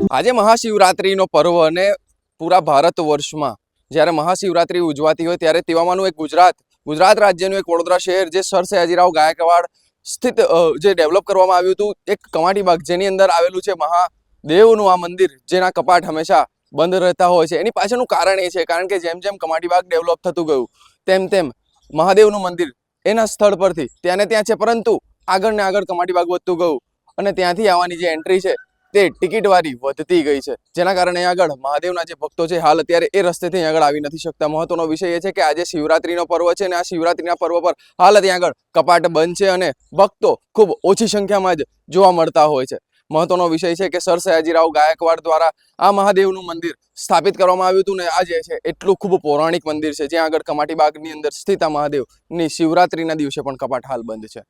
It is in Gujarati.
આજે મહાશિવરાત્રિનો પર્વ અને પૂરા ભારત વર્ષમાં જ્યારે મહાશિવરાત્રિ ઉજવાતી હોય ત્યારે તેમાંનું એક ગુજરાત રાજ્યનું એક વડોદરા શહેર જે સર સયાજીરાવ ગાયકવાડ સ્થિત જે ડેવલપ કરવામાં આવ્યું હતું એક કમાટી બાગ જેની અંદર આવેલું છે મહાદેવનું આ મંદિર જેના કપાટ હંમેશા બંધ રહેતા હોય છે। એની પાછળનું કારણ એ છે કારણ કે જેમ જેમ કમાટી બાગ ડેવલપ થતું ગયું તેમ તેમ મહાદેવનું મંદિર એના સ્થળ પરથી ત્યાં છે, પરંતુ આગળ ને આગળ કમાટી બાગ વધતું ગયું અને ત્યાંથી આવવાની જે એન્ટ્રી છે તે ટિકિટવાળી વધતી ગઈ છે, જેના કારણે અહીં આગળ મહાદેવના જે ભક્તો છે હાલ અત્યારે એ રસ્તેથી અહીં આગળ આવી નથી શકતા। મહત્વનો વિષય એ છે કે આજે શિવરાત્રીનો પર્વ છે અને આ શિવરાત્રીના પર્વ પર હાલ ત્યાં આગળ કપાટ બંધ છે અને ભક્તો ખૂબ ઓછી સંખ્યામાં જ જોવા મળતા હોય છે। મહત્વનો વિષય છે કે સર સયાજીરાવ ગાયકવાડ દ્વારા આ મહાદેવનું મંદિર સ્થાપિત કરવામાં આવ્યું હતું ને આ જે છે એટલું ખૂબ પૌરાણિક મંદિર છે, જ્યાં આગળ કમાટી બાગની અંદર સ્થિત આ મહાદેવની શિવરાત્રીના દિવસે પણ કપાટ હાલ બંધ છે।